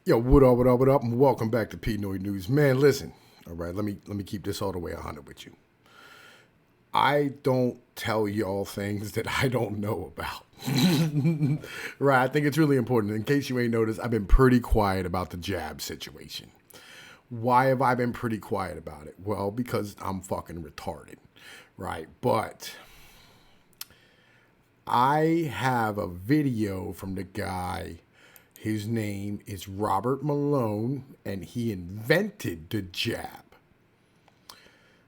Yo, what up, and welcome back to Pnoid News. Man, listen, all right, let me keep this all the way 100 with you. I don't tell y'all things that I don't know about. Right, I think it's really important. In case you ain't noticed, I've been pretty quiet about the jab situation. Why have I been pretty quiet about it? Well, because I'm fucking retarded, right? But I have a video from the guy. His name is Robert Malone, and he invented the jab.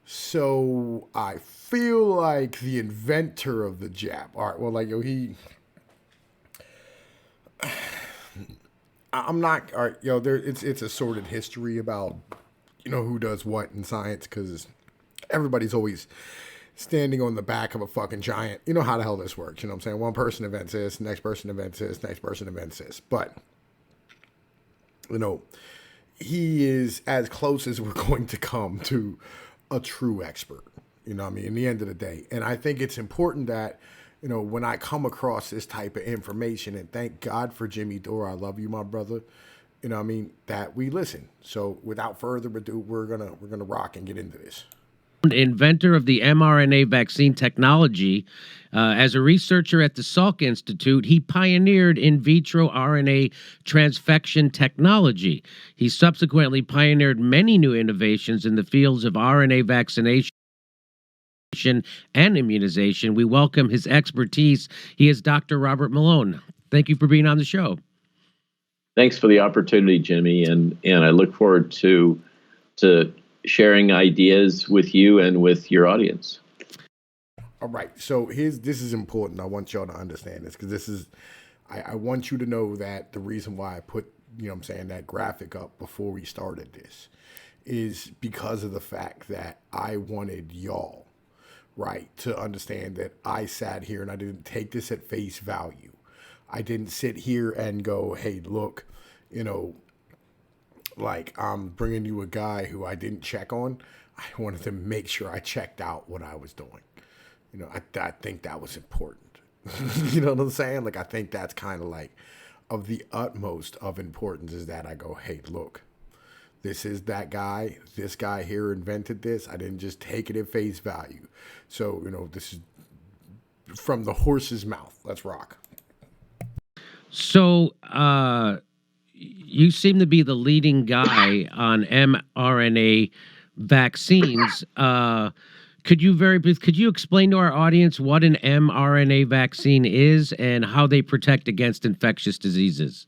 So I feel like the inventor of the jab. All right, well, like, yo, I'm not, all right, yo, it's a sordid history about, who does what in science, because everybody's always standing on the back of a fucking giant. You know how the hell this works. You know what I'm saying? One person invents this, next person invents this, next person invents this. But, he is as close as we're going to come to a true expert. You know what I mean? In the end of the day. And I think it's important that, when I come across this type of information, and thank God for Jimmy Dore, I love you, my brother, you know what I mean, that we listen. So without further ado, we're gonna rock and get into this. Inventor of the mRNA vaccine technology. As a researcher at the Salk Institute, he pioneered in vitro RNA transfection technology. He subsequently pioneered many new innovations in the fields of RNA vaccination and immunization. We welcome his expertise. He is Dr. Robert Malone. Thank you for being on the show. Thanks for the opportunity, Jimmy, and I look forward to sharing ideas with you and with your audience. All right, so this is important. I want y'all to understand this, because I want you to know that the reason why I put, that graphic up before we started this is because of the fact that I wanted y'all, right, to understand that I sat here and I didn't take this at face value. I didn't sit here and go, hey, look, like I'm bringing you a guy who I didn't check on. I wanted to make sure I checked out what I was doing. I think that was important. You know what I'm saying? Like, I think that's kind of like of the utmost of importance, is that I go, hey, look, this is that guy. This guy here invented this. I didn't just take it at face value. So, this is from the horse's mouth. Let's rock. So, you seem to be the leading guy on mRNA vaccines. Could you explain to our audience what an mRNA vaccine is and how they protect against infectious diseases?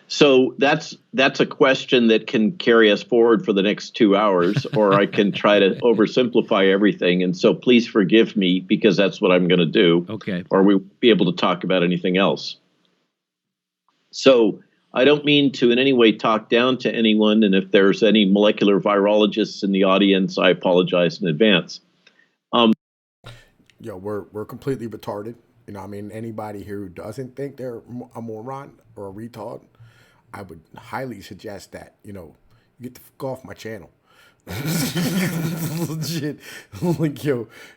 So that's a question that can carry us forward for the next 2 hours, or I can try to oversimplify everything. And so please forgive me, because that's what I'm going to do. Okay. Or we'll be able to talk about anything else. So I don't mean to in any way talk down to anyone, and if there's any molecular virologists in the audience, I apologize in advance. We're completely retarded. Anybody here who doesn't think they're a moron or a retard, I would highly suggest that, you get the fuck off my channel. Legit. Like,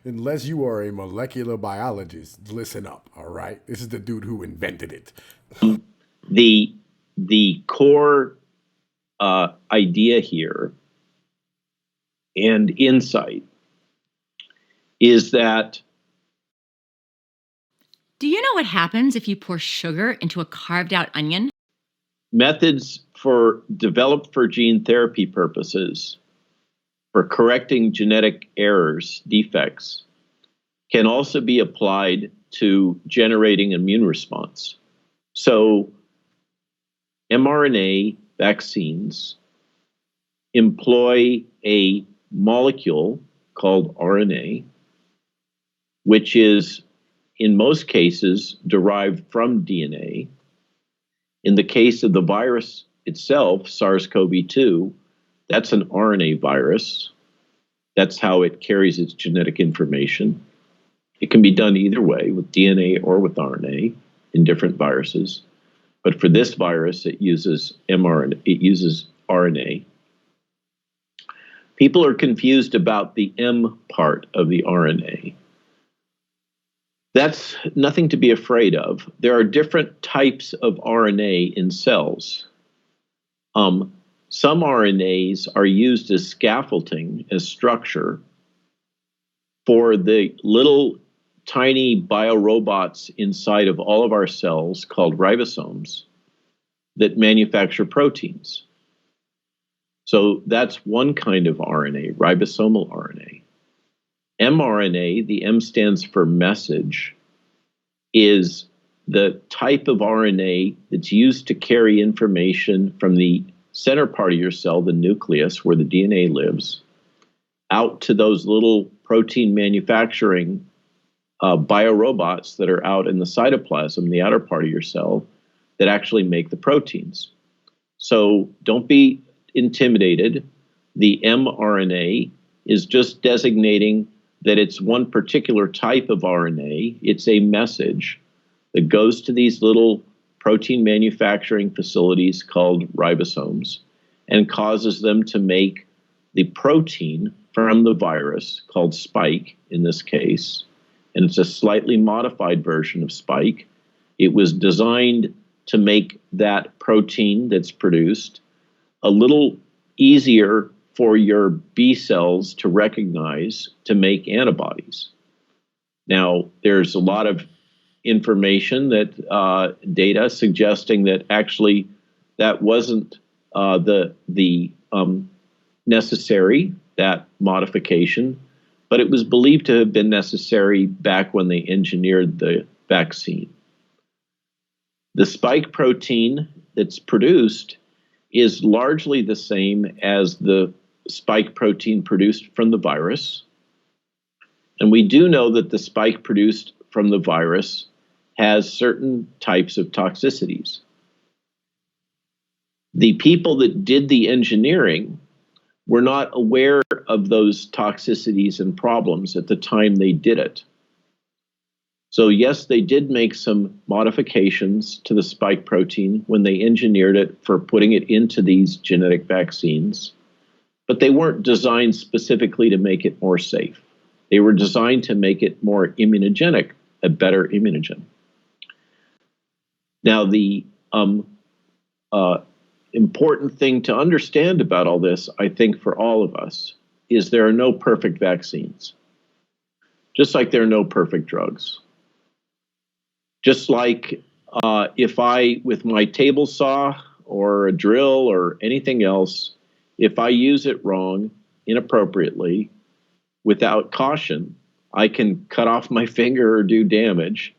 unless you are a molecular biologist, listen up, all right? This is the dude who invented it. The core idea here and insight is that. Do you know what happens if you pour sugar into a carved out onion? Methods developed for gene therapy purposes, for correcting genetic errors, defects, can also be applied to generating immune response. So mRNA vaccines employ a molecule called RNA, which is in most cases derived from DNA. In the case of the virus itself, SARS-CoV-2, that's an RNA virus. That's how it carries its genetic information. It can be done either way, with DNA or with RNA in different viruses. But for this virus, it uses mRNA. It uses RNA. People are confused about the M part of the RNA. That's nothing to be afraid of. There are different types of RNA in cells. Some RNAs are used as scaffolding, as structure, for the little tiny biorobots inside of all of our cells called ribosomes that manufacture proteins. So that's one kind of RNA, ribosomal RNA. mRNA, the M stands for message, is the type of RNA that's used to carry information from the center part of your cell, the nucleus, where the DNA lives, out to those little protein manufacturing biorobots that are out in the cytoplasm, the outer part of your cell, that actually make the proteins. So don't be intimidated. The mRNA is just designating that it's one particular type of RNA. It's a message that goes to these little protein manufacturing facilities called ribosomes and causes them to make the protein from the virus, called spike in this case. And it's a slightly modified version of spike. It was designed to make that protein that's produced a little easier for your B cells to recognize to make antibodies. Now, there's a lot of information that data suggesting that actually that wasn't the necessary, that modification, but it was believed to have been necessary back when they engineered the vaccine. The spike protein that's produced is largely the same as the spike protein produced from the virus. And we do know that the spike produced from the virus has certain types of toxicities. The people that did the engineering were not aware of those toxicities and problems at the time they did it. So yes, they did make some modifications to the spike protein when they engineered it for putting it into these genetic vaccines, but they weren't designed specifically to make it more safe. They were designed to make it more immunogenic, a better immunogen. Now, the important thing to understand about all this, I think, for all of us, is there are no perfect vaccines, just like there are no perfect drugs. Just like if I, with my table saw or a drill or anything else, if I use it wrong, inappropriately, without caution, I can cut off my finger or do damage.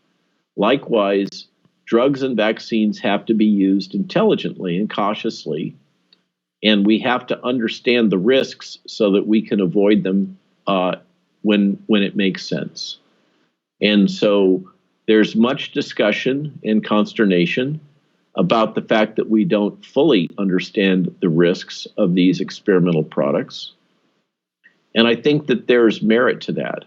Likewise, drugs and vaccines have to be used intelligently and cautiously, and we have to understand the risks so that we can avoid them when it makes sense. And so there's much discussion and consternation about the fact that we don't fully understand the risks of these experimental products. And I think that there's merit to that.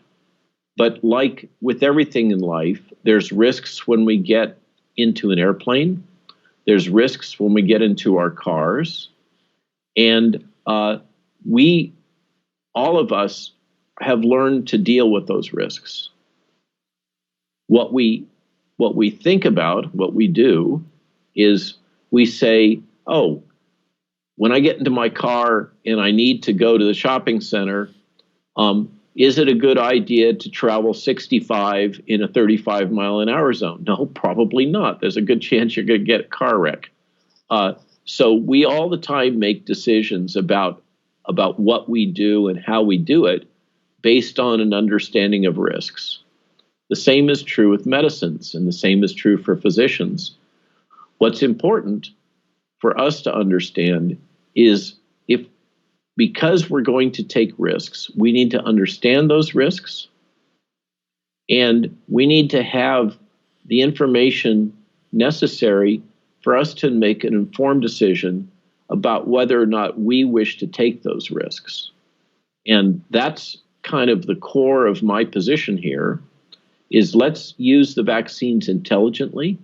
But like with everything in life, there's risks when we get into an airplane. There's risks when we get into our cars. And we, all of us, have learned to deal with those risks. What we think about, what we do, is we say, oh, when I get into my car and I need to go to the shopping center, is it a good idea to travel 65 in a 35 mile an hour zone? No, probably not. There's a good chance you're going to get a car wreck. So we all the time make decisions about what we do and how we do it based on an understanding of risks. The same is true with medicines, and the same is true for physicians. What's important for us to understand is because we're going to take risks, we need to understand those risks, and we need to have the information necessary for us to make an informed decision about whether or not we wish to take those risks. And that's kind of the core of my position here, is let's use the vaccines intelligently,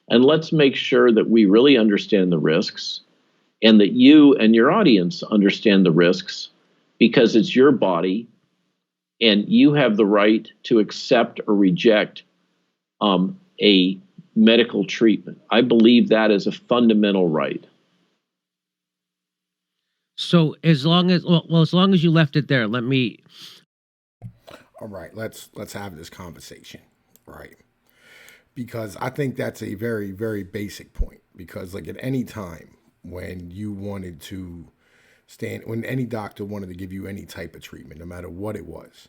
and let's make sure that we really understand the risks and that you and your audience understand the risks, because it's your body and you have the right to accept or reject a medical treatment. I believe that is a fundamental right. So as long as as long as you left it there, let me. All right, let's have this conversation, right? Because I think that's a very, very basic point. Because like at any time when you wanted to when any doctor wanted to give you any type of treatment, no matter what it was,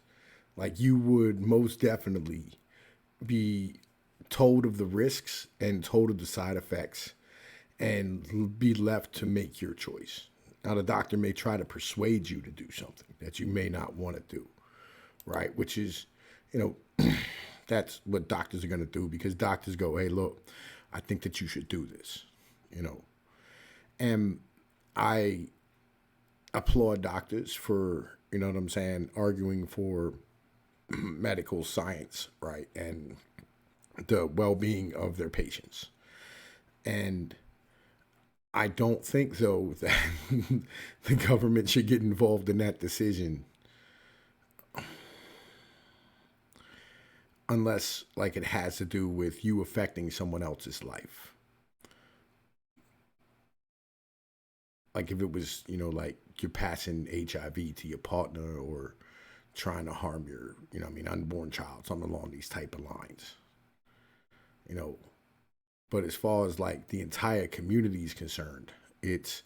like you would most definitely be told of the risks and told of the side effects and be left to make your choice. Now, the doctor may try to persuade you to do something that you may not want to do, right? Which is, you know, that's what doctors are going to do because doctors go, hey, look, I think that you should do this, you know. And I applaud doctors for, you know what I'm saying, arguing for medical science, right? And the well-being of their patients. And I don't think, though, that the government should get involved in that decision unless, like, it has to do with you affecting someone else's life. Like, if it was, you know, like you're passing HIV to your partner or trying to harm your, you know, I mean, unborn child, something along these type of lines, you know. But as far as like the entire community is concerned, it's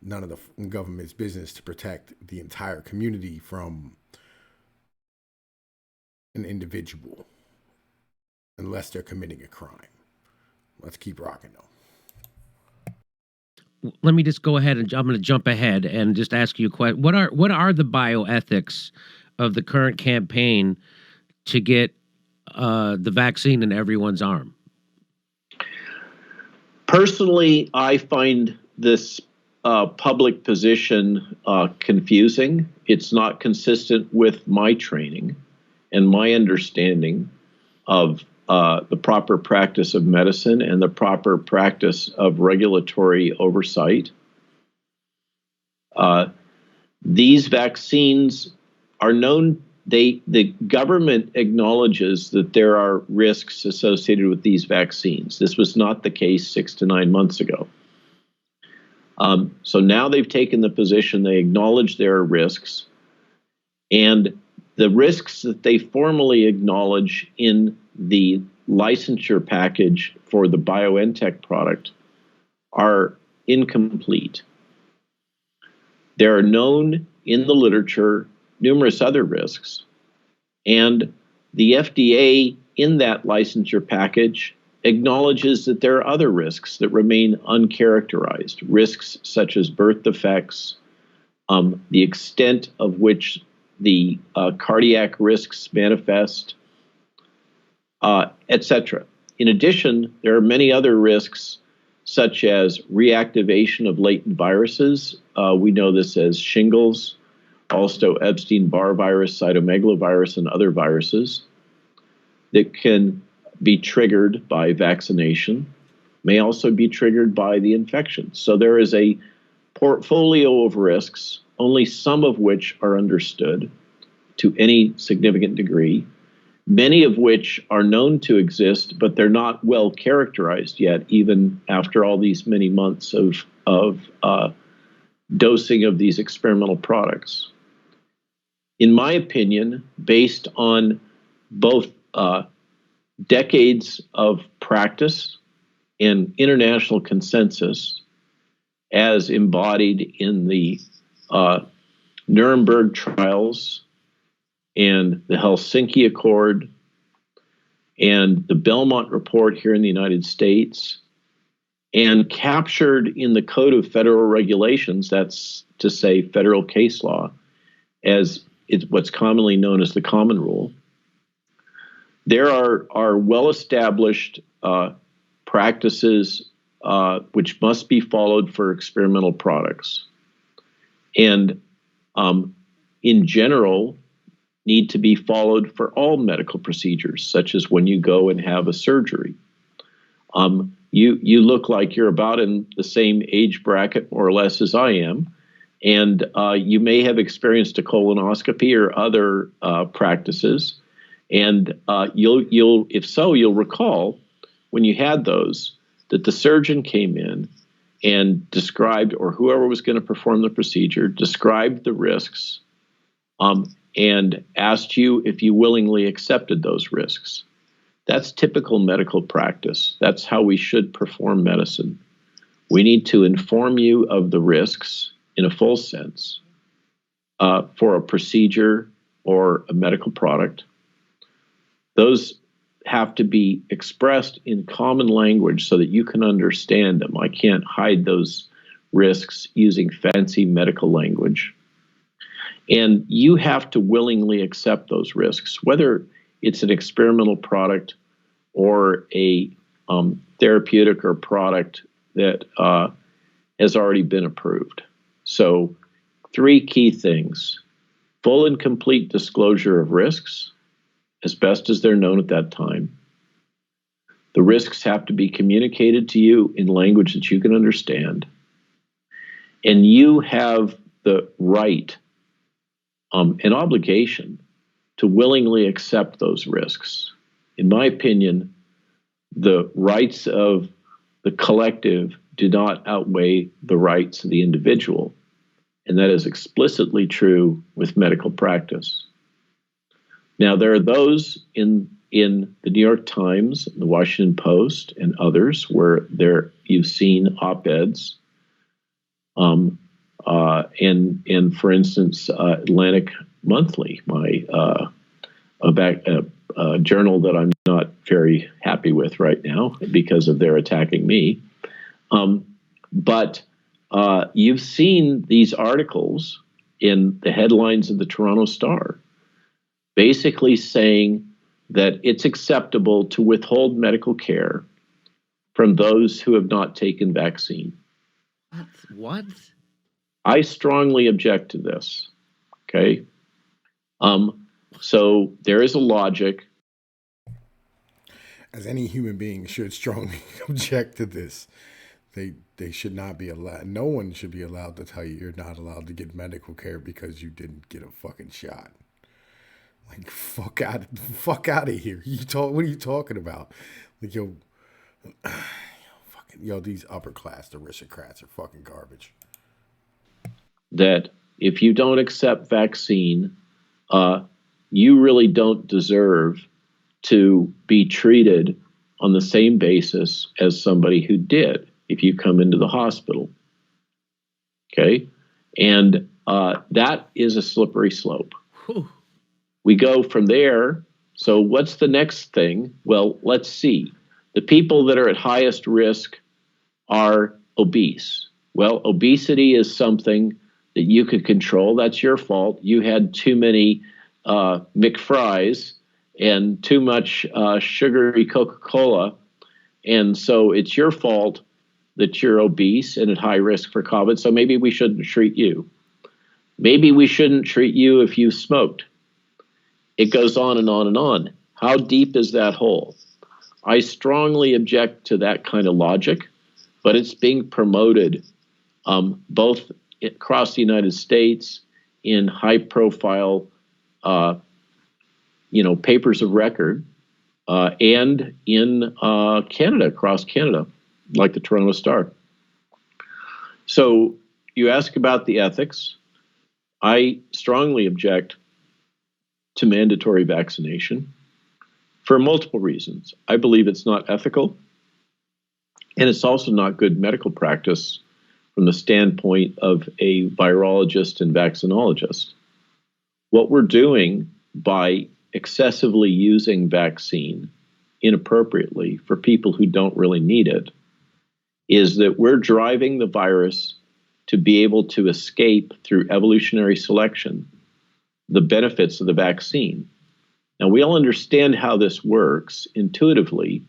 none of the government's business to protect the entire community from an individual unless they're committing a crime. Let's keep rocking though. Let me just go ahead and I'm going to jump ahead and just ask you a question. What are the bioethics of the current campaign to get the vaccine in everyone's arm? Personally, I find this public position confusing. It's not consistent with my training and my understanding of the proper practice of medicine and the proper practice of regulatory oversight. These vaccines are known. The government acknowledges that there are risks associated with these vaccines. This was not the case 6 to 9 months ago. So now they've taken the position, they acknowledge there are risks, and the risks that they formally acknowledge in the licensure package for the BioNTech product are incomplete. There are known in the literature numerous other risks, and the FDA in that licensure package acknowledges that there are other risks that remain uncharacterized, risks such as birth defects, the extent of which the cardiac risks manifest, etc. In addition, there are many other risks such as reactivation of latent viruses. We know this as shingles, also Epstein-Barr virus, cytomegalovirus, and other viruses that can be triggered by vaccination, may also be triggered by the infection. So there is a portfolio of risks, only some of which are understood to any significant degree, many of which are known to exist, but they're not well characterized yet, even after all these many months of dosing of these experimental products. In my opinion, based on both decades of practice and international consensus as embodied in the Nuremberg trials and the Helsinki Accord and the Belmont Report here in the United States, and captured in the Code of Federal Regulations, that's to say federal case law, as it's what's commonly known as the common rule. There are well-established practices which must be followed for experimental products, and in general need to be followed for all medical procedures, such as when you go and have a surgery. You look like you're about in the same age bracket, more or less, as I am, and you may have experienced a colonoscopy or other practices. And you'll recall when you had those that the surgeon came in and described, or whoever was going to perform the procedure, described the risks, and asked you if you willingly accepted those risks. That's typical medical practice. That's how we should perform medicine. We need to inform you of the risks in a full sense for a procedure or a medical product. Those have to be expressed in common language so that you can understand them. I can't hide those risks using fancy medical language. And you have to willingly accept those risks, whether it's an experimental product or a therapeutic or product that has already been approved. So 3 key things: full and complete disclosure of risks, as best as they're known at that time. The risks have to be communicated to you in language that you can understand. And you have the right and obligation to willingly accept those risks. In my opinion, the rights of the collective do not outweigh the rights of the individual. And that is explicitly true with medical practice. Now, there are those in the New York Times, the Washington Post, and others where you've seen op-eds. And for instance, Atlantic Monthly, my journal that I'm not very happy with right now because of their attacking me. But you've seen these articles in the headlines of the Toronto Star, basically saying that it's acceptable to withhold medical care from those who have not taken vaccine. What? I strongly object to this. Okay. So there is a logic. As any human being should strongly object to this. They should not be allowed. No one should be allowed to tell you you're not allowed to get medical care because you didn't get a fucking shot. Like, fuck out of here. What are you talking about? Like, these upper class aristocrats are fucking garbage. That if you don't accept vaccine, you really don't deserve to be treated on the same basis as somebody who did if you come into the hospital. Okay? And that is a slippery slope. Whew. We go from there. So what's the next thing? Well, let's see. The people that are at highest risk are obese. Well, obesity is something that you could control. That's your fault. You had too many McFries and too much sugary Coca-Cola. And so it's your fault that you're obese and at high risk for COVID. So maybe we shouldn't treat you. Maybe we shouldn't treat you if you smoked. It goes on and on and on. How deep is that hole? I strongly object to that kind of logic, but it's being promoted both across the United States in high-profile, papers of record, and in Canada, across Canada, like the Toronto Star. So you ask about the ethics. I strongly object to mandatory vaccination for multiple reasons. I believe it's not ethical, and it's also not good medical practice from the standpoint of a virologist and vaccinologist. What we're doing by excessively using vaccine inappropriately for people who don't really need it is that we're driving the virus to be able to escape through evolutionary selection the benefits of the vaccine. Now, we all understand how this works intuitively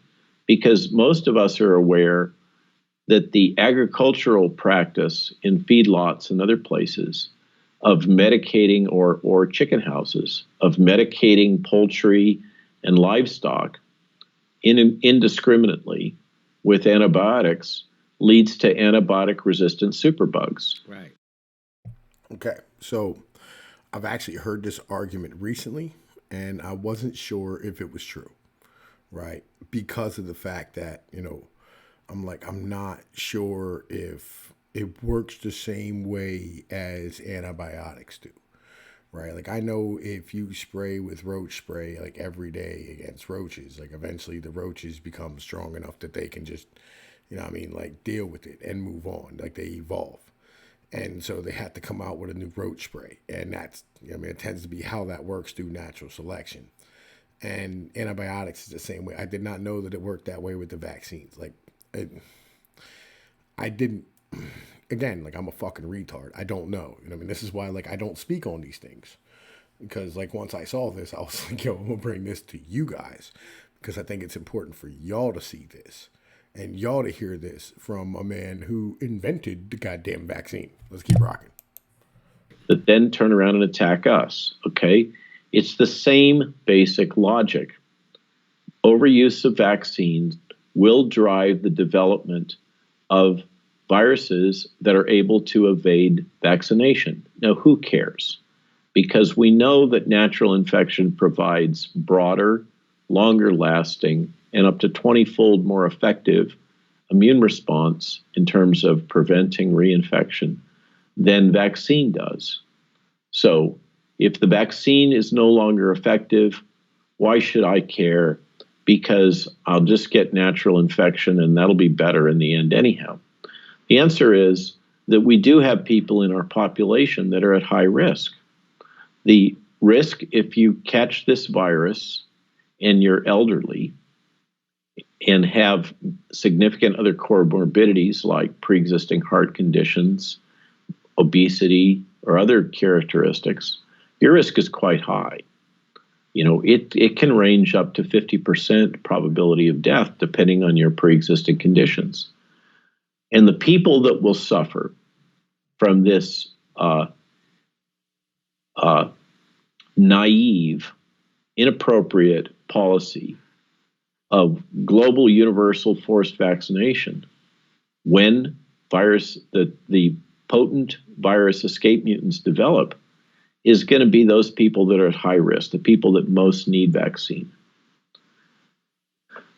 because most of us are aware that the agricultural practice in feedlots and other places of medicating or chicken houses, of medicating poultry and livestock indiscriminately with antibiotics leads to antibiotic-resistant superbugs. Right. Okay, so I've actually heard this argument recently, and I wasn't sure if it was true, right? Because of the fact that, I'm not sure if it works the same way as antibiotics do, right? Like, I know if you spray with roach spray like every day against roaches, like eventually the roaches become strong enough that they can just, like deal with it and move on, like they evolve. And so they had to come out with a new roach spray. And that's, it tends to be how that works through natural selection. And antibiotics is the same way. I did not know that it worked that way with the vaccines. Like, I didn't, again, like I'm a fucking retard. I don't know. This is why, like, I don't speak on these things. Because, like, once I saw this, I was like, yo, I'm going to bring this to you guys. Because I think it's important for y'all to see this. And y'all to hear this from a man who invented the goddamn vaccine. Let's keep rocking. That then turn around and attack us, okay? It's the same basic logic. Overuse of vaccines will drive the development of viruses that are able to evade vaccination. Now, who cares? Because we know that natural infection provides broader, longer lasting, and up to 20-fold more effective immune response in terms of preventing reinfection than vaccine does. So if the vaccine is no longer effective, why should I care? Because I'll just get natural infection and that'll be better in the end anyhow. The answer is that we do have people in our population that are at high risk. The risk if you catch this virus and you're elderly and have significant other comorbidities like pre-existing heart conditions, obesity, or other characteristics, your risk is quite high. It can range up to 50% probability of death depending on your pre-existing conditions. And the people that will suffer from this naive, inappropriate policy of global universal forced vaccination when the potent virus escape mutants develop is going to be those people that are at high risk, the people that most need vaccine.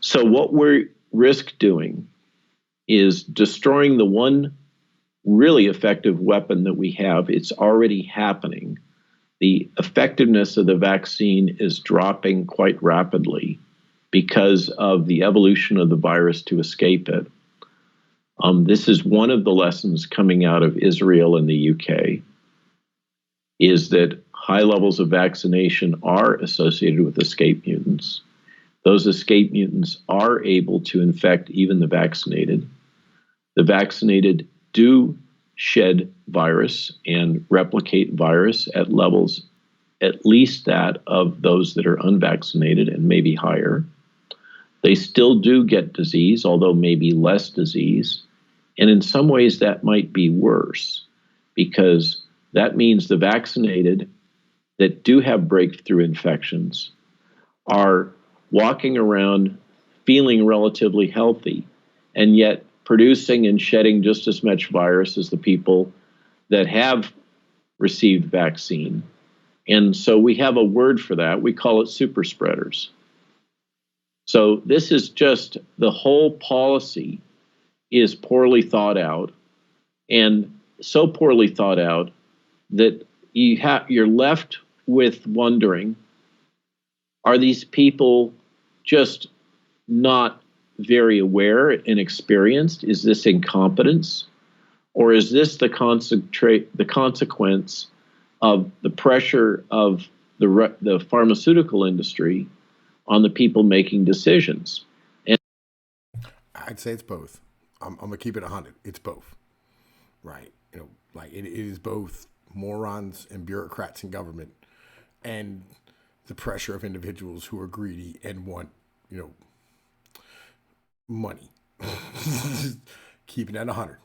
So what we're risk doing is destroying the one really effective weapon that we have. It's already happening. The effectiveness of the vaccine is dropping quite rapidly because of the evolution of the virus to escape it. This is one of the lessons coming out of Israel and the UK, is that high levels of vaccination are associated with escape mutants. Those escape mutants are able to infect even the vaccinated. The vaccinated do shed virus and replicate virus at levels at least that of those that are unvaccinated and maybe higher. They still do get disease, although maybe less disease. And in some ways that might be worse because that means the vaccinated that do have breakthrough infections are walking around feeling relatively healthy and yet producing and shedding just as much virus as the people that have received vaccine. And so we have a word for that. We call it super spreaders. So this is just the whole policy is poorly thought out, and so poorly thought out that you're left with wondering, are these people just not very aware and experienced? Is this incompetence? Or is this the consequence of the pressure of the pharmaceutical industry on the people making decisions? And I'd say it's both. I'm going to keep it 100. It's both, right? Like it is both morons and bureaucrats in government and the pressure of individuals who are greedy and want, money. Keeping it 100.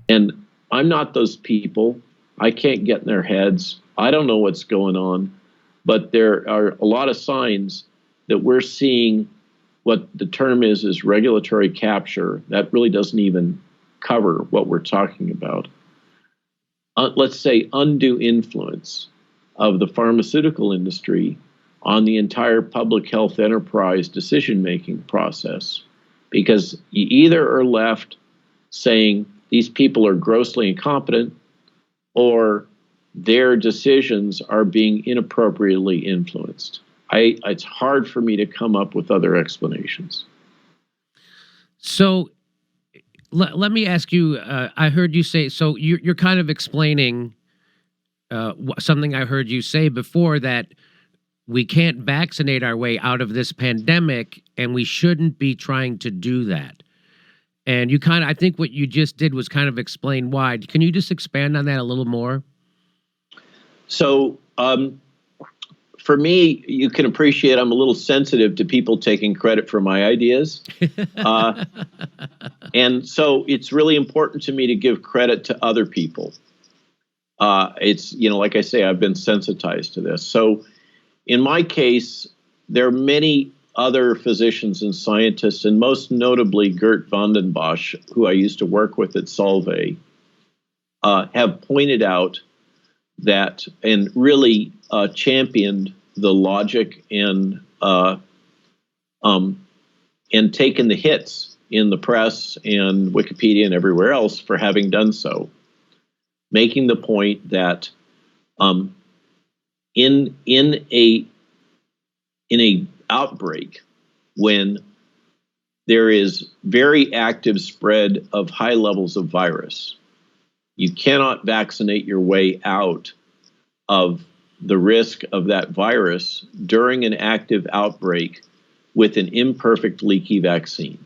And I'm not those people. I can't get in their heads. I don't know what's going on. But there are a lot of signs that we're seeing what the term is regulatory capture. That really doesn't even cover what we're talking about. Let's say undue influence of the pharmaceutical industry on the entire public health enterprise decision-making process, because you either are left saying these people are grossly incompetent or their decisions are being inappropriately influenced. It's hard for me to come up with other explanations. So let me ask you, I heard you say, so you're kind of explaining something I heard you say before, that we can't vaccinate our way out of this pandemic and we shouldn't be trying to do that. And you kind of, I think what you just did was kind of explain why. Can you just expand on that a little more? So, for me, you can appreciate I'm a little sensitive to people taking credit for my ideas. And so it's really important to me to give credit to other people. It's, like I say, I've been sensitized to this. So in my case, there are many other physicians and scientists, and most notably Gert van den Bosch, who I used to work with at Solvay, have pointed out that and really championed the logic and taken the hits in the press and Wikipedia and everywhere else for having done so, making the point that in a outbreak, when there is very active spread of high levels of virus, you cannot vaccinate your way out of the risk of that virus during an active outbreak with an imperfect, leaky vaccine.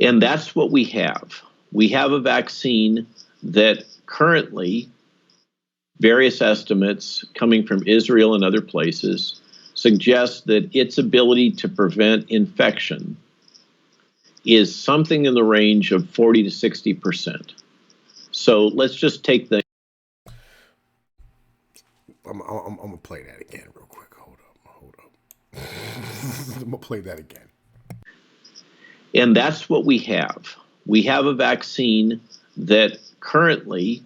And that's what we have. We have a vaccine that currently, various estimates coming from Israel and other places, suggest that its ability to prevent infection is something in the range of 40 to 60%. So let's just take the... I'm going to play that again real quick. Hold up. I'm going to play that again. And that's what we have. We have a vaccine that currently,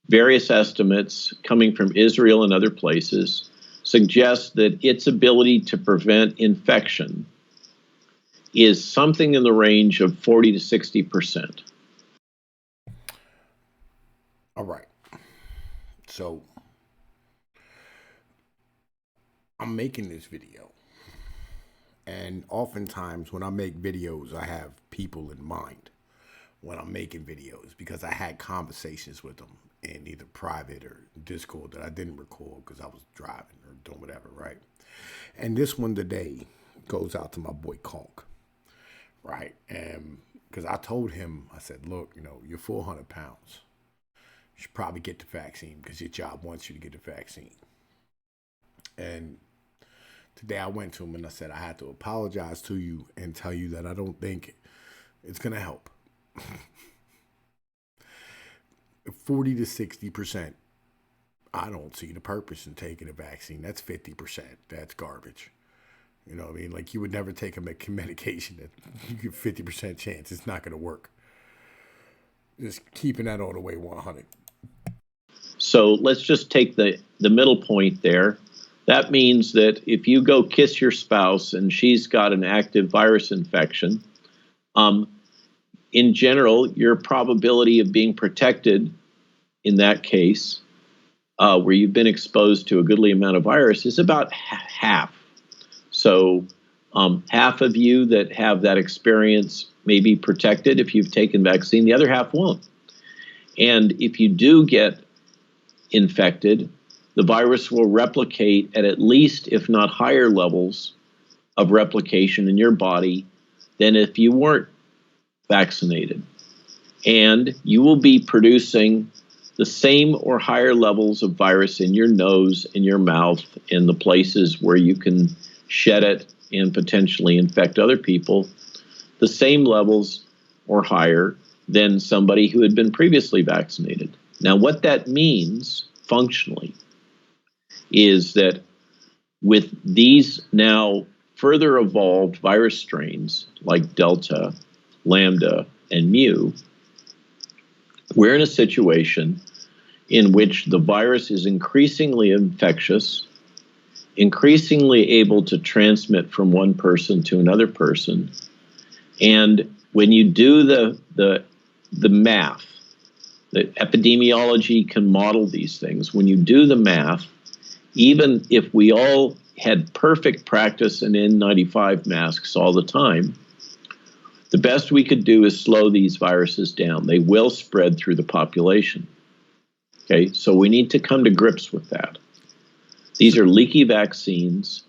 various estimates coming from Israel and other places, suggest that its ability to prevent infection is something in the range of 40 to 60%. All right. So I'm making this video. And oftentimes when I make videos, I have people in mind when I'm making videos, because I had conversations with them in either private or Discord that I didn't record because I was driving or doing whatever, right? And this one today goes out to my boy Conk, right? And because I told him, I said, look, you're 400 pounds. You should probably get the vaccine because your job wants you to get the vaccine. And today I went to him and I said, I had to apologize to you and tell you that I don't think it's going to help. 40 to 60%, I don't see the purpose in taking a vaccine. That's 50%. That's garbage. You know what I mean? Like, you would never take a medication that you give 50% chance it's not going to work. Just keeping that all the way 100. So let's just take the middle point there. That means that if you go kiss your spouse and she's got an active virus infection, in general, your probability of being protected in that case, where you've been exposed to a goodly amount of virus, is about half. So half of you that have that experience may be protected if you've taken vaccine, the other half won't. And if you do get infected, the virus will replicate at least, if not higher levels of replication in your body than if you weren't vaccinated. And you will be producing the same or higher levels of virus in your nose, in your mouth, in the places where you can shed it and potentially infect other people, the same levels or higher than somebody who had been previously vaccinated. Now, what that means functionally is that with these now further evolved virus strains like Delta, Lambda, and Mu, we're in a situation in which the virus is increasingly infectious, increasingly able to transmit from one person to another person. And when you do the math, the epidemiology can model these things. When you do the math, even if we all had perfect practice in N95 masks all the time, the best we could do is slow these viruses down. They will spread through the population. Okay, so we need to come to grips with that. These are leaky vaccines.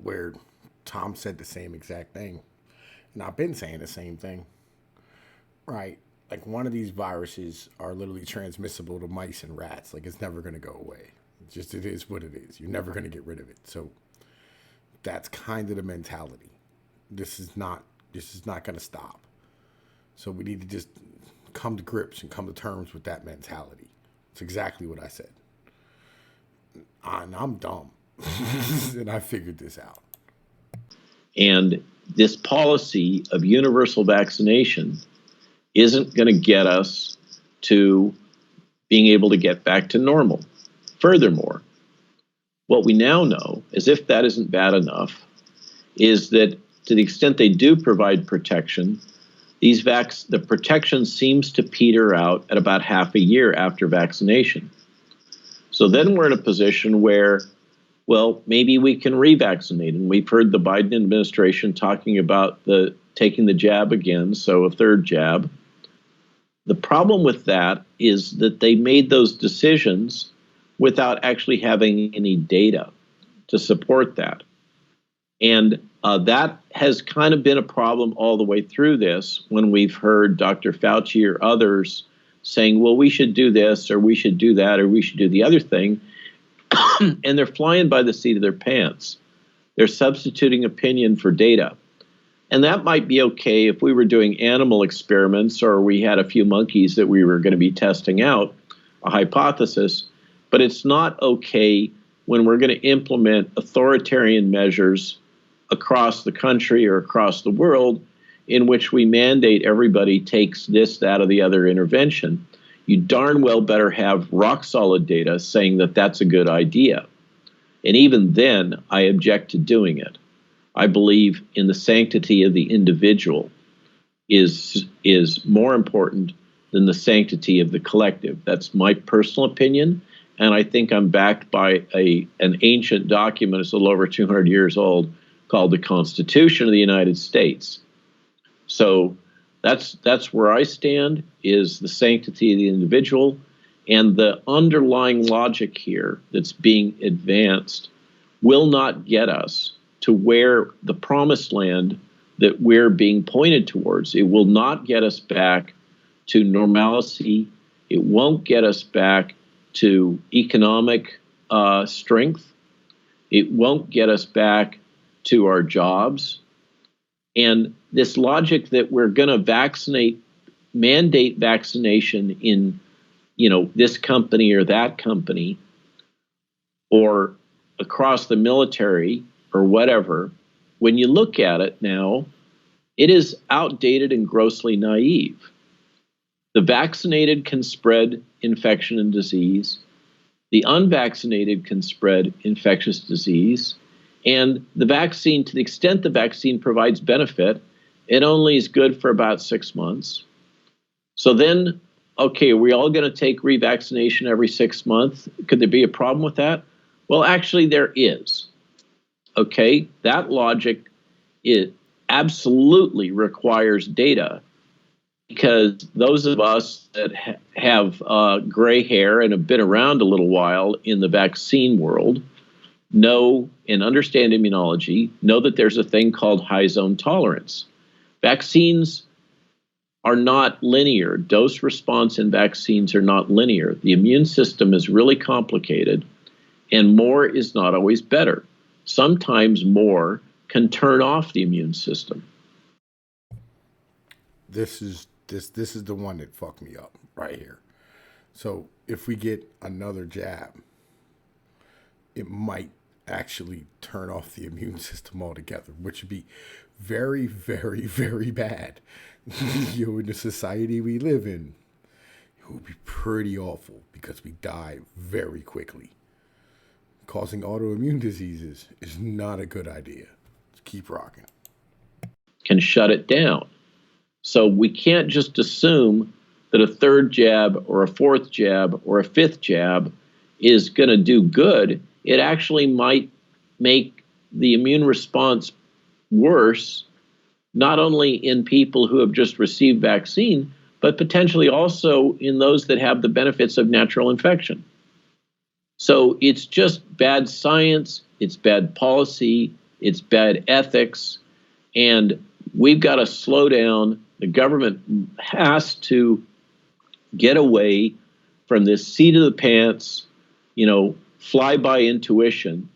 Where Tom said the same exact thing. And I've been saying the same thing. Right. Like, one of these viruses are literally transmissible to mice and rats. Like, it's never going to go away. It is what it is. You're never going to get rid of it. So that's kind of the mentality. This is not going to stop. So we need to just come to grips and come to terms with that mentality. It's exactly what I said. And I'm dumb. And I figured this out. And this policy of universal vaccination isn't going to get us to being able to get back to normal. Furthermore, what we now know, as if that isn't bad enough, is that to the extent they do provide protection, the protection seems to peter out at about half a year after vaccination. So then we're in a position where, well, maybe we can revaccinate. And we've heard the Biden administration talking about taking the jab again, so a third jab. The problem with that is that they made those decisions without actually having any data to support that. And that has kind of been a problem all the way through this when we've heard Dr. Fauci or others saying, well, we should do this, or we should do that, or we should do the other thing. And they're flying by the seat of their pants. They're substituting opinion for data. And that might be okay if we were doing animal experiments or we had a few monkeys that we were going to be testing out, a hypothesis. But it's not okay when we're going to implement authoritarian measures across the country or across the world in which we mandate everybody takes this, that, or the other intervention. You darn well better have rock solid data saying that that's a good idea. And even then, I object to doing it. I believe in the sanctity of the individual is more important than the sanctity of the collective. That's my personal opinion, and I think I'm backed by an ancient document. It's a little over 200 years old, called the Constitution of the United States. So that's where I stand, is the sanctity of the individual, and the underlying logic here that's being advanced will not get us to where the promised land that we're being pointed towards. It will not get us back to normalcy. It won't get us back to economic strength. It won't get us back to our jobs. And this logic that we're going to mandate vaccination in, this company or that company, or across the military or whatever, when you look at it now, it is outdated and grossly naive. The vaccinated can spread infection and disease. The unvaccinated can spread infectious disease. And the vaccine, to the extent the vaccine provides benefit, it only is good for about 6 months. So then, okay, are we all going to take revaccination every 6 months? Could there be a problem with that? Well, actually, there is. Okay, that logic, it absolutely requires data, because those of us that have gray hair and have been around a little while in the vaccine world know and understand immunology, know that there's a thing called high zone tolerance. Vaccines are not linear. Dose response in vaccines are not linear. The immune system is really complicated, and more is not always better. Sometimes more can turn off the immune system. This is the one that fucked me up right here. So if we get another jab, it might actually turn off the immune system altogether, which would be very, very, very bad. In the society we live in, it would be pretty awful because we die very quickly. Causing autoimmune diseases is not a good idea. Let's keep rocking. Can shut it down. So we can't just assume that a third jab or a fourth jab or a fifth jab is going to do good. It actually might make the immune response worse, not only in people who have just received vaccine, but potentially also in those that have the benefits of natural infection. So it's just bad science, it's bad policy, it's bad ethics, and we've got to slow down. The government has to get away from this seat of the pants, fly by intuition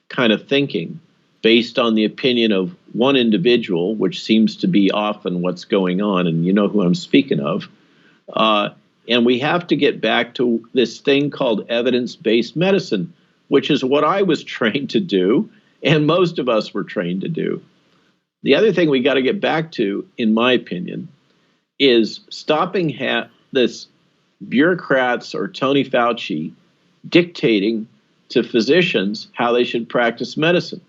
kind of thinking based on the opinion of one individual, which seems to be often what's going on, and you know who I'm speaking of. And we have to get back to this thing called evidence-based medicine, which is what I was trained to do, and most of us were trained to do. The other thing we got to get back to, in my opinion, is stopping this bureaucrats or Tony Fauci dictating to physicians how they should practice medicine.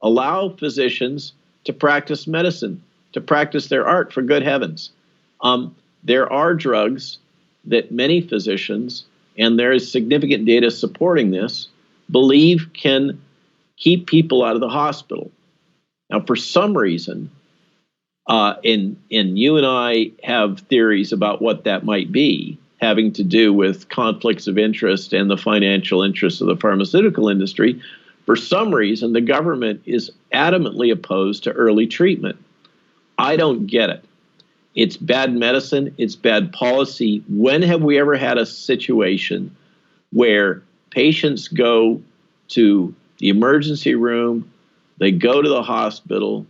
Allow physicians to practice medicine, to practice their art, for good heavens. There are drugs that many physicians, and there is significant data supporting this, believe can keep people out of the hospital. Now, for some reason, and you and I have theories about what that might be, having to do with conflicts of interest and the financial interests of the pharmaceutical industry. For some reason, the government is adamantly opposed to early treatment. I don't get it. It's bad medicine. It's bad policy. When have we ever had a situation where patients go to the emergency room, they go to the hospital,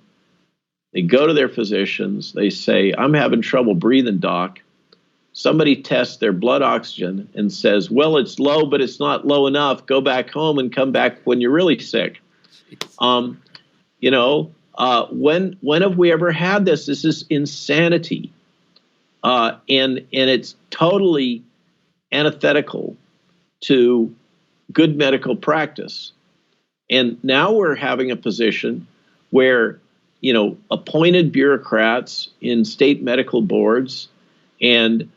they go to their physicians, they say, I'm having trouble breathing, doc. Somebody tests their blood oxygen and says, well, it's low, but it's not low enough. Go back home and come back when you're really sick. When have we ever had this? This is insanity. And it's totally antithetical to good medical practice. And now we're having a position where, appointed bureaucrats in state medical boards and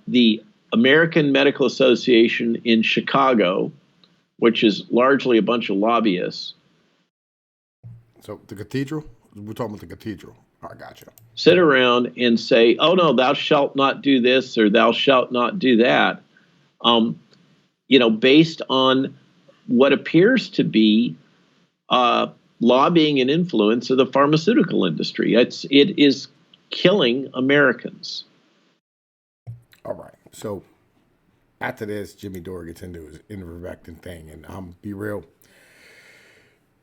the American Medical Association in Chicago, which is largely a bunch of lobbyists. So the cathedral? We're talking about the cathedral. I gotcha. Sit around and say, oh, no, thou shalt not do this or thou shalt not do that, based on what appears to be lobbying and influence of the pharmaceutical industry. It is killing Americans. All right. So after this, Jimmy Dore gets into his ivermectin thing, and I'm be real.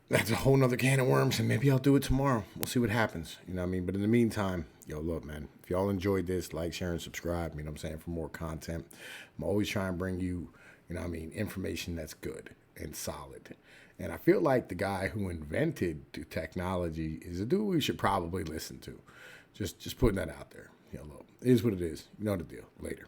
That's a whole nother can of worms, and maybe I'll do it tomorrow. We'll see what happens. You know what I mean? But in the meantime, look, man, if y'all enjoyed this, like, share, and subscribe, for more content. I'm always trying to bring you, information that's good and solid. And I feel like the guy who invented the technology is a dude we should probably listen to. Just putting that out there. Look, it is what it is. You know the deal. Later.